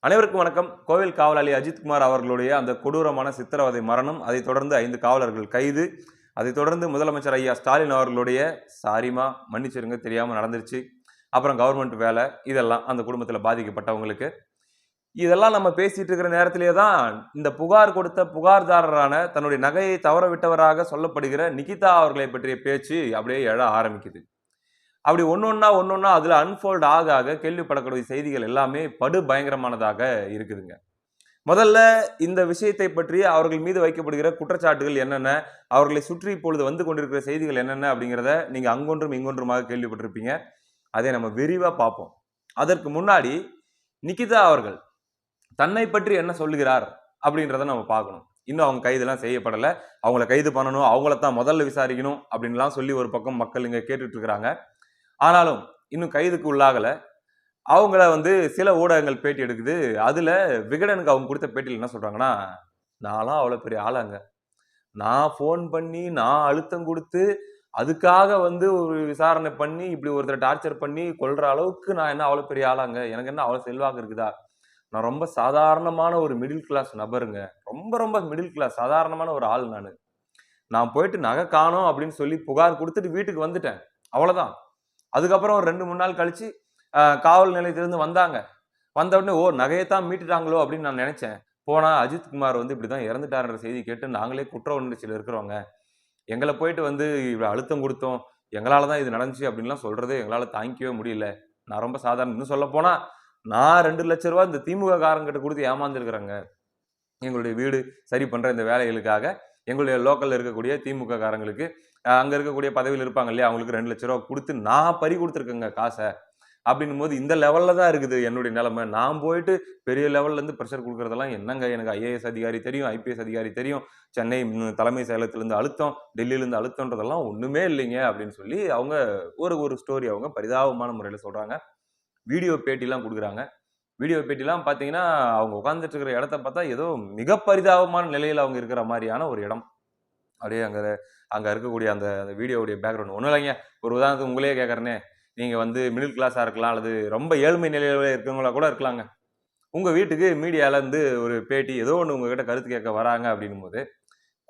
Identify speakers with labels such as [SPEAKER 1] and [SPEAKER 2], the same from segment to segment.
[SPEAKER 1] அனைவருக்கும் வணக்கம். கோவில் காவலாளி அஜித்குமார் அவர்களுடைய அந்த கொடூரமான சித்திரவதை மரணம், அதைத் தொடர்ந்து 5 காவலர்கள் கைது, அதைத் தொடர்ந்து முதலமைச்சர் ஐயா ஸ்டாலின் அவர்களுடைய சாரிமா மன்னிச்சிருங்க தெரியாம நடந்துருச்சு, அப்புறம் கவர்மெண்ட் வேலை, இதெல்லாம் அந்த குடும்பத்தில் பாதிக்கப்பட்டவங்களுக்கு. இதெல்லாம் நம்ம பேசிட்டு இருக்கிற நேரத்திலே தான் இந்த புகார் கொடுத்த புகார்தாரரான தன்னுடைய நகையை தவற விட்டவராக சொல்லப்படுகிற நிகிதா அவர்களை பற்றிய பேச்சு அப்படியே எழ ஆரம்பிக்குது. அப்படி ஒன்னொன்னா அதுல அன்ஃபோல்ட் ஆக கேள்விப்படக்கூடிய செய்திகள் எல்லாமே படு பயங்கரமானதாக இருக்குதுங்க. முதல்ல இந்த விஷயத்தை பற்றி அவர்கள் மீது வைக்கப்படுகிற குற்றச்சாட்டுகள் என்னென்ன, அவர்களை சுற்றி இப்பொழுது வந்து கொண்டிருக்கிற செய்திகள் என்னென்ன அப்படிங்கிறத நீங்க அங்கொன்றும் இங்கொன்றுமாக கேள்விப்பட்டிருப்பீங்க. அதை நம்ம விரிவா பார்ப்போம். அதற்கு முன்னாடி நிகிதா அவர்கள் தன்னை பற்றி என்ன சொல்லுகிறார் அப்படின்றத நம்ம பார்க்கணும். இன்னும் அவங்க கைதெல்லாம் செய்யப்படல. அவங்கள கைது பண்ணணும், அவங்கள தான் முதல்ல விசாரிக்கணும் அப்படின்லாம் சொல்லி ஒரு பக்கம் மக்கள் இங்க கேட்டுட்டு இருக்கிறாங்க. ஆனாலும் இன்னும் கைதுக்கு உள்ளாகல. அவங்கள சில ஊடகங்கள் பேட்டி எடுக்குது. அதுல விகடனுக்கு அவங்க கொடுத்த பேட்டியில என்ன சொல்றாங்கன்னா, "நான்லாம் அவ்வளவு பெரிய ஆளாங்க. நான் ஃபோன் பண்ணி, நான் அழுத்தம் குடுத்து, அதுக்காக ஒரு விசாரணை பண்ணி, இப்படி ஒருத்தர டார்ச்சர் பண்ணி கொல்ற அளவுக்கு நான் என்ன அவ்வளவு பெரிய ஆளாங்க? எனக்கு என்ன அவ்வளவு செல்வாக்கு இருக்குதா? நான் ரொம்ப சாதாரணமான ஒரு மிடில் கிளாஸ் நபருங்க. ரொம்ப ரொம்ப மிடில் கிளாஸ் சாதாரணமான ஒரு ஆள் நானு. நான் போயிட்டு நகை காணோம் அப்படின்னு சொல்லி புகார் குடுத்துட்டு வீட்டுக்கு வந்துட்டேன். அவ்வளவுதான். அதுக்கப்புறம் ஒரு 2, 3 நாள் கழிச்சு காவல் நிலையத்திலிருந்து வந்தாங்க. வந்த உடனே ஓ நகையத்தான் மீட்டுட்டாங்களோ அப்படின்னு நான் நினைச்சேன். போனா அஜித்குமார் இப்படிதான் இறந்துட்டாருன்ற செய்தி கேட்டு நாங்களே குற்ற உணர்ச்சியில இருக்கிறோங்க. எங்கள போயிட்டு இவ்வளவு அழுத்தம் கொடுத்தோம். எங்களால தான் இது நடந்துச்சு அப்படின்லாம் சொல்றதே எங்களால தாங்கிக்கவே முடியல. நான் ரொம்ப சாதாரண இன்னும் சொல்லப் போனா நான் 2 லட்சம் ரூபாய் இந்த திமுக காரங்கிட்ட கொடுத்து ஏமாந்துருக்கிறேங்க. எங்களுடைய வீடு சரி பண்ற இந்த வேலைகளுக்காக எங்களுடைய லோக்கல்ல இருக்கக்கூடிய திமுக காரங்களுக்கு அங்க இருக்கக்கூடிய பதவியில் இருப்பாங்க இல்லையா அவங்களுக்கு 2 லட்சம் ரூபாய் கொடுத்து நான் பறி கொடுத்துருக்கேங்க காசை. அப்படின்னும் போது இந்த லெவல்ல தான் இருக்குது என்னுடைய நிலைமை. நான் போயிட்டு பெரிய லெவல்ல இருந்து பிரஷர் கொடுக்கறதெல்லாம் என்னங்க எனக்கு ஐஏஎஸ் அதிகாரி தெரியும், ஐபிஎஸ் அதிகாரி தெரியும், சென்னை தலைமை செயலகத்திலிருந்து அழுத்தம், டெல்லியில இருந்து அழுத்தம்ன்றதெல்லாம் ஒண்ணுமே இல்லைங்க அப்படின்னு சொல்லி அவங்க ஒரு ஸ்டோரி அவங்க பரிதாபமான முறையில சொல்றாங்க. வீடியோ பேட்டிலாம் கொடுக்குறாங்க. வீடியோ பேட்டிலாம் பார்த்தீங்கன்னா, அவங்க உட்கார்ந்துட்டு இருக்கிற இடத்த பார்த்தா ஏதோ மிக பரிதாபமான நிலையில அவங்க இருக்கிற மாரியான ஒரு இடம். அப்படியே அங்க இருக்கக்கூடிய அந்த வீடியோவுடைய பேக்கிரவுண்ட் ஒண்ணும் இல்லைங்க. ஒரு உதாரணத்துக்கு உங்களையே கேட்கிறேனே, நீங்க மிடில் கிளாஸா இருக்கலாம் அல்லது ரொம்ப ஏழ்மை நிலையில இருக்கிறவங்களா கூட இருக்கலாங்க. உங்க வீட்டுக்கு மீடியால இருந்து ஒரு பேட்டி ஏதோ ஒண்ணு உங்ககிட்ட கருத்து கேட்க வராங்க அப்படின்னும்போது,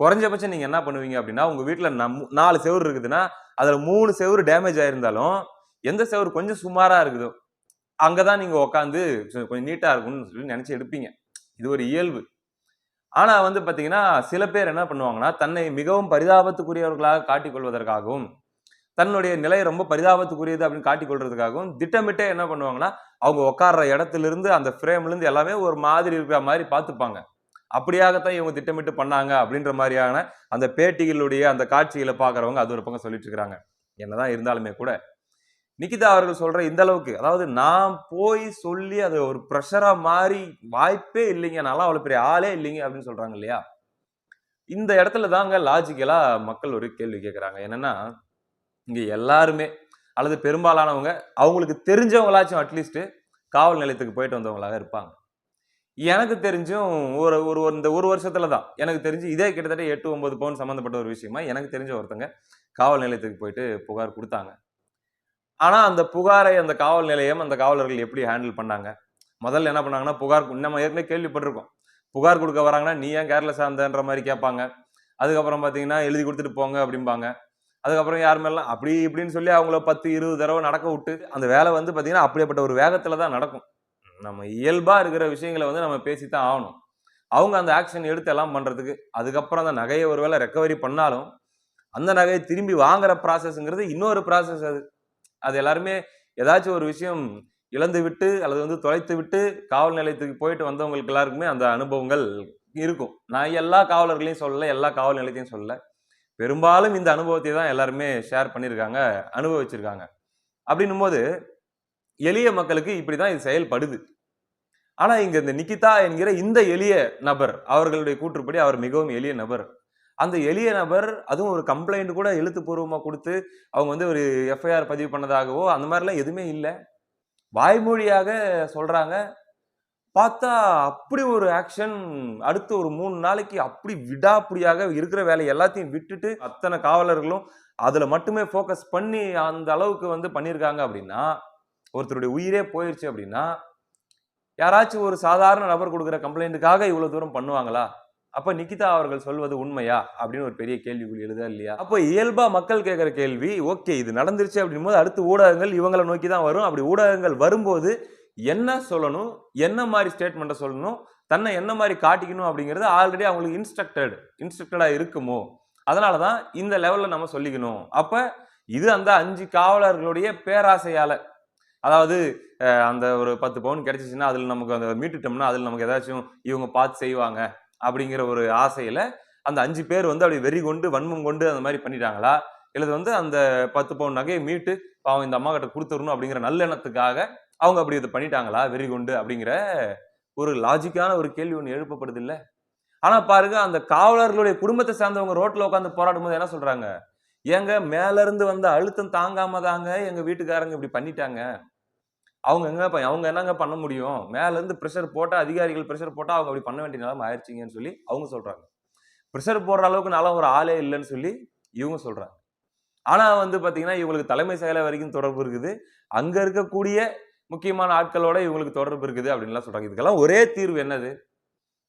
[SPEAKER 1] குறைஞ்சபட்சம் நீங்க என்ன பண்ணுவீங்க அப்படின்னா, உங்க வீட்ல 4 செவுரு இருக்குதுன்னா, அதுல 3 செவுரு டேமேஜ் ஆயிருந்தாலும், எந்த செவுரு கொஞ்சம் சுமாரா இருக்குதோ, அங்க தான் நீங்க உட்கார்ந்து கொஞ்சம் நீட்டா இருக்கும்னு சொல்லி நினைச்சு எடுப்பீங்க. இது ஒரு இயல்பு. ஆனா பாத்தீங்கன்னா, சில பேர் என்ன பண்ணுவாங்கன்னா, தன்னை மிகவும் பரிதாபத்துக்குரியவர்களாக காட்டிக் கொள்வதற்காகவும், தன்னுடைய நிலை ரொம்ப பரிதாபத்துக்குரியது அப்படின்னு காட்டிக் கொள்றதுக்காகவும், திட்டமிட்டே என்ன பண்ணுவாங்கன்னா, அவங்க உட்கார்ற இடத்திலிருந்து, அந்த ஃப்ரேம்ல இருந்து எல்லாமே ஒரு மாதிரி இருக்கிற மாரி பார்த்துப்பாங்க. அப்படியாகத்தான் இவங்க திட்டமிட்டு பண்ணாங்க அப்படின்ற மாரியான அந்த பேட்டிகளுடைய அந்த காட்சிகள பார்க்கிறவங்க அது ஒரு பக்கம் சொல்லிட்டு இருக்கிறாங்க. என்னதான் இருந்தாலுமே கூட, நிகிதா அவர்கள் சொல்ற இந்த அளவுக்கு, அதாவது நான் போய் சொல்லி அது ஒரு பிரஷரா மாறி வாய்ப்பே இல்லைங்க. நான்லாம் அவ்வளவு பெரிய ஆளே இல்லைங்க அப்படின்னு சொல்றாங்க இல்லையா? இந்த இடத்துல தாங்க லாஜிக்கலா மக்கள் ஒரு கேள்வி கேட்கிறாங்க. என்னன்னா, இங்க எல்லாருமே அல்லது பெரும்பாலானவங்க அவங்களுக்கு தெரிஞ்சவங்களாச்சும் அட்லீஸ்ட் காவல் நிலையத்துக்கு போயிட்டு வந்தவங்களாக இருப்பாங்க. எனக்கு தெரிஞ்சும் ஒரு ஒரு இந்த 1 வருஷத்துல தான் எனக்கு தெரிஞ்சு இதே கிட்டத்தட்ட 8, 9 பவுன் சம்பந்தப்பட்ட ஒரு விஷயமா எனக்கு தெரிஞ்ச ஒருத்தங்க காவல் நிலையத்துக்கு போயிட்டு புகார் குடுத்தாங்க. ஆனா, அந்த புகாரை அந்த காவல் நிலையம், அந்த காவலர்கள் எப்படி ஹேண்டில் பண்ணாங்க? முதல்ல என்ன பண்ணாங்கன்னா, நம்ம ஏற்கனவே கேள்விப்பட்டிருக்கோம். புகார் குடுக்க வராங்கன்னா, "நீ ஏன் கேர்லெஸ்ஸா இருந்தன்ற?" மாரி கேட்பாங்க. அதுக்கப்புறம் பார்த்தீங்கன்னா, "எழுதி குடுத்துட்டு போங்க" அப்படிம்பாங்க. அதுக்கப்புறம் யார் மேலலாம் அப்படி இப்படின்னு சொல்லி அவங்கள 10, 20 தடவ நடக்க விட்டு, அந்த வேலை பார்த்தீங்கன்னா, அப்படியாப்பட்ட ஒரு வேகத்துல தான் நடக்கும். நம்ம இயல்பா இருக்கிற விஷயங்கள நம்ம பேசித்தான் ஆவணும். அவங்க அந்த ஆக்ஷன் எடுத்து எல்லாம் பண்றதுக்கு, அதுக்கப்புறம் அந்த நகைய ஒரு வேளை ரெக்கவரி பண்ணாலும், அந்த நகைய திரும்பி வாங்குற ப்ராசஸ்ங்கிறது இன்னொரு ப்ராசஸ் அது. அது எல்லாருமே ஏதாச்சும் ஒரு விஷயம் இழந்து விட்டு அல்லது தொலைத்து விட்டு காவல் நிலையத்துக்கு போயிட்டு வந்தவங்களுக்கு எல்லாருக்குமே அந்த அனுபவங்கள் இருக்கும். நான் எல்லா காவலர்களையும் சொல்லல, எல்லா காவல் நிலையத்தையும் சொல்லல. பெரும்பாலும் இந்த அனுபவத்தை தான் எல்லாருமே ஷேர் பண்ணியிருக்காங்க, அனுபவிச்சிருக்காங்க. அப்படின்னும்போது எளிய மக்களுக்கு இப்படிதான் இது செயல்படுது. ஆனா இங்க இந்த நிகிதா என்கிற இந்த எளிய நபர், அவர்களுடைய கூற்றுப்படி அவர் மிகவும் எளிய நபர். அந்த எளிய நபர் அதுவும் ஒரு கம்ப்ளைண்ட் கூட எழுத்துப்பூர்வமா குடுத்து, அவங்க ஒரு எஃப்ஐஆர் பதிவு பண்ணதாகவோ, அந்த மாரிலாம் எதுவுமே இல்ல. வாய்மொழியாக சொல்றாங்க. பார்த்தா அப்படி ஒரு ஆக்ஷன் அடுத்து ஒரு 3 நாளைக்கு அப்படி விடாப்பிடியாக இருக்கிற வேலை எல்லாத்தையும் விட்டுட்டு, அத்தன காவலர்களும் அதுல மட்டுமே ஃபோக்கஸ் பண்ணி அந்த அளவுக்கு பண்ணியிருக்காங்க அப்படின்னா, ஒருத்தருடைய உயிரே போயிருச்சு அப்படின்னா, யாராச்சும் ஒரு சாதாரண நபர் கொடுக்குற கம்ப்ளைண்ட்டுக்காக இவ்வளவு தூரம் பண்ணுவாங்களா? அப்ப நிகிதா அவர்கள் சொல்வது உண்மையா? அப்படின்னு ஒரு பெரிய கேள்விக்குறி எழுதா இல்லையா? அப்ப இயல்பா மக்கள் கேட்கிற கேள்வி, ஓகே இது நடந்துருச்சு அப்படிங்கும்போது அடுத்து ஊடகங்கள் இவங்கள நோக்கி தான் வரும். அப்படி ஊடகங்கள் வரும்போது என்ன சொல்லணும்? என்ன மாரி ஸ்டேட்மெண்ட்ட சொல்லணும்? தன்னை என்ன மாரி காட்டிக்கணும் அப்படிங்கிறது ஆல்ரெடி அவங்களுக்கு இன்ஸ்ட்ரக்டடா இருக்குமோ? அதனால தான் இந்த லெவல்ல நம்ம சொல்லிக்கணும். அப்ப இது அந்த 5 காவலர்களுடைய பேராசையால. அதாவது அந்த ஒரு 10 பவுன் கிடைச்சுச்சுன்னா, அதுல நமக்கு அந்த மீட்டுட்டோம்னா, அதுல நமக்கு ஏதாச்சும் இவங்க பார்த்து செய்வாங்க. அப்படிங்கிற ஒரு ஆசையில அந்த 5 பேர் வந்து அப்படி வெறி கொண்டு, வன்மம் கொண்டு அந்த மாரி பண்ணிட்டாங்களா? இல்லது வந்து அந்த 10 பவுன் நகைய மீட்டு, பாவம் இந்த அம்மாகிட்ட குடுத்துறணும் அப்படிங்கிற நல்லெண்ணத்துக்காக அவங்க அப்படி இத பண்ணிட்டாங்களா? வெறி கொண்டு அப்படிங்கிற ஒரு லாஜிக்கான ஒரு கேள்வி ஒண்ணு எழுப்பப்படுதுல்ல. ஆனா பாருங்க, அந்த காவலர்களுடைய குடும்பத்த சார்ந்தவங்க ரோட்ல உட்கார்ந்து போராடும்போது என்ன சொல்றாங்க? "ஏங்க மேல இருந்து வந்த அழுத்தம் தாங்காம தாங்க எங்க வீட்டுக்காரங்க இப்படி பண்ணிட்டாங்க. அவங்க என்னங்க பண்ண முடியும்? மேல இருந்து பிரஷர் போட்டா அதிகாரிகள் பிரஷர் போட்டா அவங்க அப்படி பண்ண வேண்டிய நிலைமை ஆயிருச்சுங்கன்னு" சொல்லி அவங்க சொல்றாங்க. பிரஷர் போடுற அளவுக்கு நான்லாம் ஒரு ஆளே இல்லன்னு சொல்லி இவங்க சொல்றாங்க. ஆனா வந்து பாத்தீங்கன்னா, இவங்களுக்கு தலைமை செயலர் வரைக்கும் தொடர்பு இருக்குது. அங்க இருக்கக்கூடிய முக்கியமான ஆட்களோட இவங்களுக்கு தொடர்பு இருக்குது அப்படின்லாம் சொல்றாங்க. இதுக்கெல்லாம் ஒரே தீர்வு என்னது?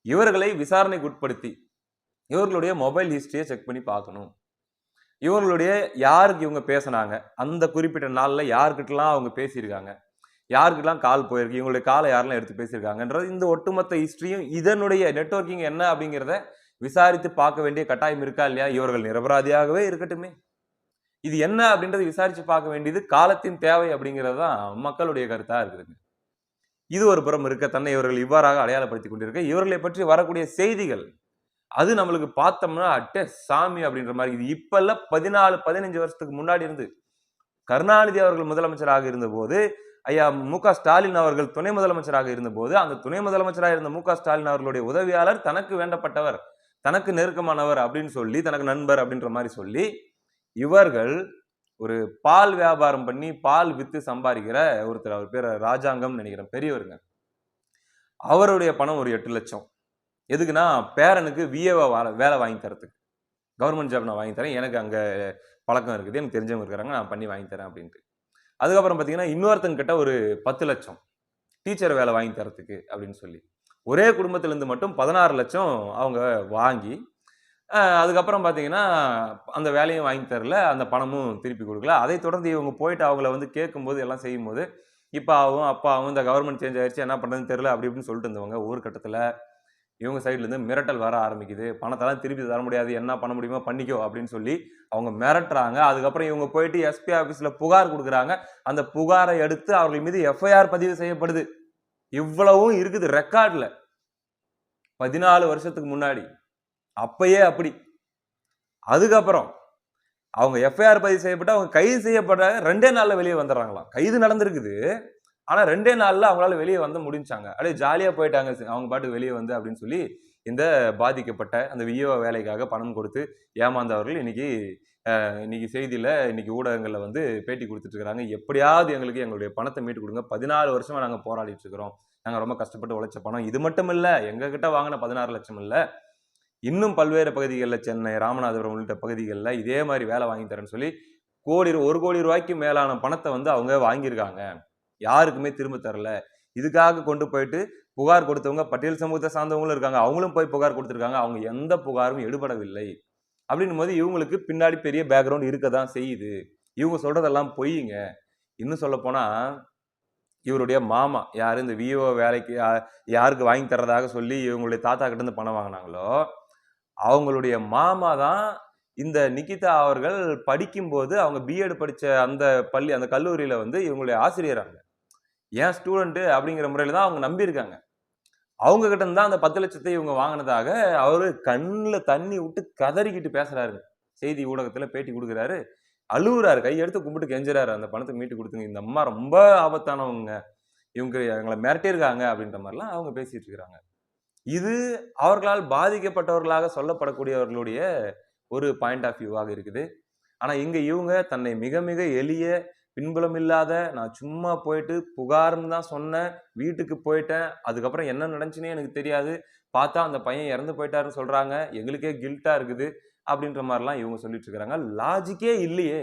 [SPEAKER 1] இவர்களை விசாரணைக்கு உட்படுத்தி, இவர்களுடைய மொபைல் ஹிஸ்டரிய செக் பண்ணி பார்க்கணும். இவர்களுடைய யாருக்கு இவங்க பேசுனாங்க? அந்த குறிப்பிட்ட நாள்ல யார்கிட்டலாம் அவங்க பேசியிருக்காங்க? யாருக்கெல்லாம் கால் போயிருக்கு? இவங்களுடைய கால யாரெல்லாம் எடுத்து பேசியிருக்காங்கன்றது இந்த ஒட்டுமொத்த ஹிஸ்டரியும் இதனுடைய நெட்வொர்க்கிங் என்ன அப்படிங்கிறத விசாரித்து பார்க்க வேண்டிய கட்டாயம் இருக்கா இல்லையா? இவர்கள் நிரபராதியாகவே இருக்கட்டுமே. இது என்ன அப்படின்றத விசாரிச்சு பார்க்க வேண்டியது காலத்தின் தேவை அப்படிங்கிறது தான் மக்களுடைய கருத்தா இருக்குதுங்க. இது ஒரு புறம் இருக்க, தன்னை இவர்கள் இவ்வாறாக அடையாளப்படுத்திக் கொண்டிருக்க, இவர்களை பற்றி வரக்கூடிய செய்திகள், அது நம்மளுக்கு பார்த்தோம்னா, அட்டே சாமி அப்படின்ற மாரி. இது இப்ப இல்ல 14, 15 வருஷத்துக்கு முன்னாடி இருந்து. கருணாநிதி அவர்கள் முதலமைச்சராக இருந்தபோது, ஐயா மு.க. ஸ்டாலின் அவர்கள் துணை முதலமைச்சராக இருந்தபோது, அந்த துணை முதலமைச்சராக இருந்த மு.க. ஸ்டாலின் அவர்களுடைய உதவியாளர் தனக்கு வேண்டப்பட்டவர், தனக்கு நெருக்கமானவர் அப்படின்னு சொல்லி, தனக்கு நண்பர் அப்படின்ற மாரி சொல்லி, இவர்கள் ஒரு பால் வியாபாரம் பண்ணி, பால் வித்து சம்பாரிக்கிற ஒருத்தர். அவர் பேரு ராஜாங்கம்னு நெனைக்கிறேன். பெரியவருங்க. அவருடைய பணம் ஒரு 8,00,000. எதுக்குன்னா, பேரனுக்கு விஏஓ வேலை வாங்கி தர்றதுக்கு. கவர்ன்மென்ட் ஜாப் நான் வாங்கி தரேன். எனக்கு அங்க பழக்கம் இருக்குது. எனக்கு தெரிஞ்சவங்க இருக்கிறாங்க. நான் பண்ணி வாங்கி தரேன் அப்படின்ட்டு. அதுக்கப்புறம் பார்த்தீங்கன்னா, இன்னொருத்தங்க கிட்ட ஒரு 10,00,000 டீச்சர் வேலை வாங்கி தர்றதுக்கு அப்படின்னு சொல்லி. ஒரே குடும்பத்திலிருந்து மட்டும் 16,00,000 அவங்க வாங்கி, அதுக்கப்புறம் பார்த்தீங்கன்னா, அந்த வேலையும் வாங்கி தரல. அந்த பணமும் திருப்பி குடுக்கல. அதைத் தொடர்ந்து இவங்க போயிட்டு அவங்கள வந்து கேட்கும்போது, எல்லாம் செய்யும்போது, இப்பாவும், அப்பாவும் இந்த கவர்ன்மென்ட் சேஞ்ச் ஆயிருச்சு. என்ன பண்றதுன்னு தெரியல அப்படி இப்படின்னு சொல்லிட்டு இருந்தவங்க, ஒரு கட்டத்தில இவங்க சைடுல இருந்து மிரட்டல் வர ஆரம்பிக்குது. பணத்தெல்லாம் திருப்பி தர முடியாது. என்ன பண்ண முடியுமோ பண்ணிக்கோ அப்படின்னு சொல்லி அவங்க மிரட்டுறாங்க. அதுக்கப்புறம் இவங்க போயிட்டு எஸ்பி ஆபீஸ்ல புகார் குடுக்குறாங்க. அந்த புகாரை அடுத்து அவர்கள் மீது எஃப்ஐஆர் பதிவு செய்யப்படுது. இவ்வளவும் இருக்குது ரெக்கார்ட்ல. 14 வருஷத்துக்கு முன்னாடி. அப்பயே அப்படி. அதுக்கப்புறம் அவங்க எஃப்ஐஆர் பதிவு செய்யப்பட்டு அவங்க கைது செய்யப்பட்ட 2டே நாள்ல வெளிய வந்துர்றாங்களாம். கைது நடந்திருக்குது. ஆனா 2டே நாள்ல அவங்களால வெளிய வந்து முடிஞ்சாங்க. அப்படியே ஜாலியா போயிட்டாங்க. அவங்க பாட்டுக்கு வெளிய வந்து அப்படின்னு சொல்லி, இந்த பாதிக்கப்பட்ட அந்த விஏஓ வேலைக்காக பணம் கொடுத்து ஏமாந்தவர்கள் இன்னைக்கு செய்தியில, இன்னைக்கு ஊடகங்கள்ல வந்து பேட்டி குடுத்துட்டு இருக்காங்க. எப்படியாவது எங்களுக்கு எங்களுடைய பணத்த மீட்டு குடுங்க. 14 வருஷமா நாங்க போராடிட்டு இருக்கிறோம். நாங்க ரொம்ப கஷ்டப்பட்டு உழைச்ச பணம். இது மட்டும் இல்ல. எங்க கிட்ட வாங்குன 16,00,000 இல்ல. இன்னும் பல்வேறு பகுதிகள்ல சென்னை, ராமநாதபுரம் உள்ளிட்ட பகுதிகள்ல இதே மாரி வேலை வாங்கி தரேன்னு சொல்லி, 1,00,00,000 ரூபாய்க்கு மேலான பணத்த வந்து அவங்க வாங்கியிருக்காங்க. யாருக்குமே திரும்ப தரல. இதுக்காக கொண்டு போயிட்டு புகார் கொடுத்தவங்க பட்டியல் சமூகத்த சார்ந்தவங்களும் இருக்காங்க. அவங்களும் போய் புகார் குடுத்திருக்காங்க. அவங்க எந்த புகாரும் எடுபடவில்லை. அப்படின்னும்போது இவங்களுக்கு பின்னாடி பெரிய பேக்கிரவுண்ட் இருக்க தான் செய்யுது. இவங்க சொல்றதெல்லாம் பொய்யுங்க. இன்னும் சொல்லப்போனா, இவருடைய மாமா யாரு இந்த விஏஓ வேலைக்கு யாருக்கு வாங்கி தர்றதாக சொல்லி இவங்களுடைய தாத்தா கிட்ட இருந்து பணம் வாங்குனாங்களோ, அவங்களுடைய மாமா தான் இந்த நிகிதா அவர்கள் படிக்கும்போது அவங்க பிஎட் படிச்ச அந்த அந்த கல்லூரியில வந்து இவங்களுடைய ஆசிரியராங்க. என் ஸ்டூடண்ட் அப்படிங்கிற முறையில தான் அவங்க நம்பியிருக்காங்க. அவங்க கிட்ட இருந்து தான் அந்த 10,00,000 இவங்க வாங்குனதாக அவரு கண்ணுல தண்ணி விட்டு கதறிக்கிட்டு பேசுறாரு. செய்தி ஊடகத்துல பேட்டி குடுக்குறாரு. அழுவுறாரு. கையெடுத்து கும்பிட்டு கெஞ்சுறாரு. அந்த பணத்த மீட்டு குடுத்துருங்க. இந்த அம்மா ரொம்ப ஆபத்தானவங்க. இவங்க எங்கள மிரட்டியிருக்காங்க அப்படின்ற மாரிலாம் அவங்க பேசிட்டு இருக்கிறாங்க. இது அவர்களால் பாதிக்கப்பட்டவர்களாக சொல்லப்படக்கூடியவர்களுடைய ஒரு பாயிண்ட் ஆஃப் வியூவாக இருக்குது. ஆனா இங்க இவங்க தன்னை மிக மிக எளிய, பின்புலம் இல்லாத, நான் சும்மா போயிட்டு புகார்ன்னு தான் சொன்னேன். வீட்டுக்கு போயிட்டேன். அதுக்கப்புறம் என்ன நடந்துச்சுன்னே எனக்கு தெரியாது. பார்த்தா அந்த பையன் இறந்து போயிட்டாருன்னு சொல்றாங்க. எங்களுக்கே கில்ட்டா இருக்குது. அப்படின்ற மாரிலாம் இவங்க சொல்லிட்டு இருக்காங்க. லாஜிக்கே இல்லையே!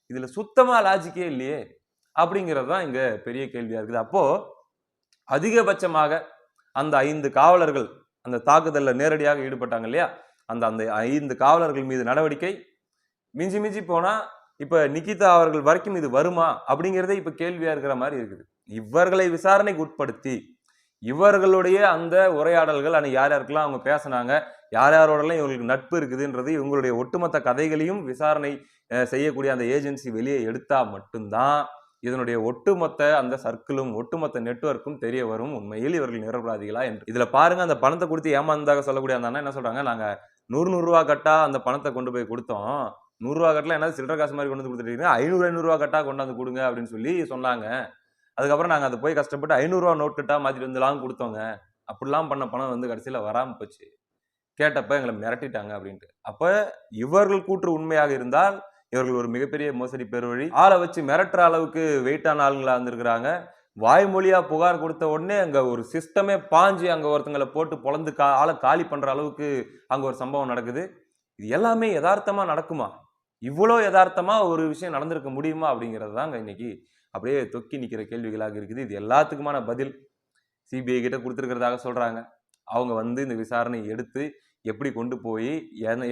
[SPEAKER 1] இதுல சுத்தமா லாஜிக்கே இல்லையே! அப்படிங்கிறது தான் இங்க பெரிய கேள்வியா இருக்குது. அப்போ அதிகபட்சமாக அந்த 5 காவலர்கள் அந்த தாக்குதல்ல நேரடியாக ஈடுபட்டாங்க இல்லையா, அந்த அந்த 5 காவலர்கள் மீது நடவடிக்கை மிஞ்சி மிஞ்சி போனா இப்ப நிகிதா அவர்கள் வரைக்கும் இது வருமா அப்படிங்கிறதே இப்ப கேள்வியா இருக்கிற மாதிரி இருக்குது. இவர்களை விசாரணைக்கு உட்படுத்தி இவர்களுடைய அந்த உரையாடல்கள் அன்னைக்கு யார் யாருக்கெல்லாம் அவங்க பேசினாங்க, யார் யாரோடலாம் இவங்களுக்கு நட்பு இருக்குதுன்றது இவங்களுடைய ஒட்டுமொத்த கதைகளையும் விசாரணை செய்யக்கூடிய அந்த ஏஜென்சி வெளியே எடுத்தா மட்டும்தான் இதனுடைய ஒட்டுமொத்த அந்த சர்க்கிளும் ஒட்டுமொத்த நெட்வொர்க்கும் தெரிய வரும் உண்மையில் இவர்கள் நிரபராதிகளா என்று. இதுல பாருங்க, அந்த பணத்தை கொடுத்து ஏமாந்ததாக சொல்லக்கூடிய அந்த அண்ணா என்ன சொல்றாங்க, நாங்க 100 ரூபா கட்டா அந்த பணத்தை கொண்டு போய் கொடுத்தோம், 100 ரூபா கட்டல என்ன சில்லற காசு மாதிரி கொண்டு வந்து கொடுத்துட்டீங்க, 500 ரூபா கட்டா கொண்டாந்து கொடுங்க அப்படின்னு சொல்லி சொன்னாங்க. அதுக்கப்புறம் நாங்க அதை போய் கஷ்டப்பட்டு 500 ரூபா நோட் கட்டா மாத்திட்டு வந்துலாம் கொடுத்தோங்க. அப்படிலாம் பண்ண பணம் வந்து கடைசியில வராம போச்சு. கேட்டப்ப எங்களை மிரட்டிட்டாங்க அப்படின்ட்டு. அப்ப இவர்கள் கூற்று உண்மையாக இருந்தால் இவர்கள் ஒரு மிகப்பெரிய மோசடி பெருவழி. ஆளை வச்சு மிரட்டுற அளவுக்கு வெயிட்டான ஆளுங்களா இருந்திருக்கிறாங்க. வாய்மொழியா புகார் கொடுத்த உடனே அங்க ஒரு சிஸ்டமே பாஞ்சு அங்க ஒருத்தங்களை போட்டு பொளந்து ஆளை காலி பண்ற அளவுக்கு அங்க ஒரு சம்பவம் நடக்குது. இது எல்லாமே யதார்த்தமா நடக்குமா? இவ்வளோ யதார்த்தமா ஒரு விஷயம் நடந்திருக்க முடியுமா? அப்படிங்கிறது தாங்க இன்னைக்கு அப்படியே தொக்கி நிக்கிற கேள்விகளாக இருக்குது. இது எல்லாத்துக்குமான பதில் சிபிஐ கிட்ட கொடுத்துருக்கிறதாக சொல்றாங்க. அவங்க வந்து இந்த விசாரணை எடுத்து எப்படி கொண்டு போய்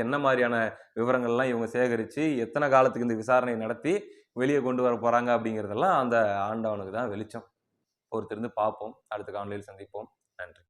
[SPEAKER 1] என்ன மாதிரியான விவரங்கள்லாம் இவங்க சேகரித்து எத்தனை காலத்துக்கு இந்த விசாரணை நடத்தி வெளியே கொண்டு வர போகிறாங்க அப்படிங்கிறதெல்லாம் அந்த ஆண்டவனுக்கு தான் வெளிச்சம். பொறுத்திருந்து பார்ப்போம். அடுத்த காணொளியில் சந்திப்போம். நன்றி.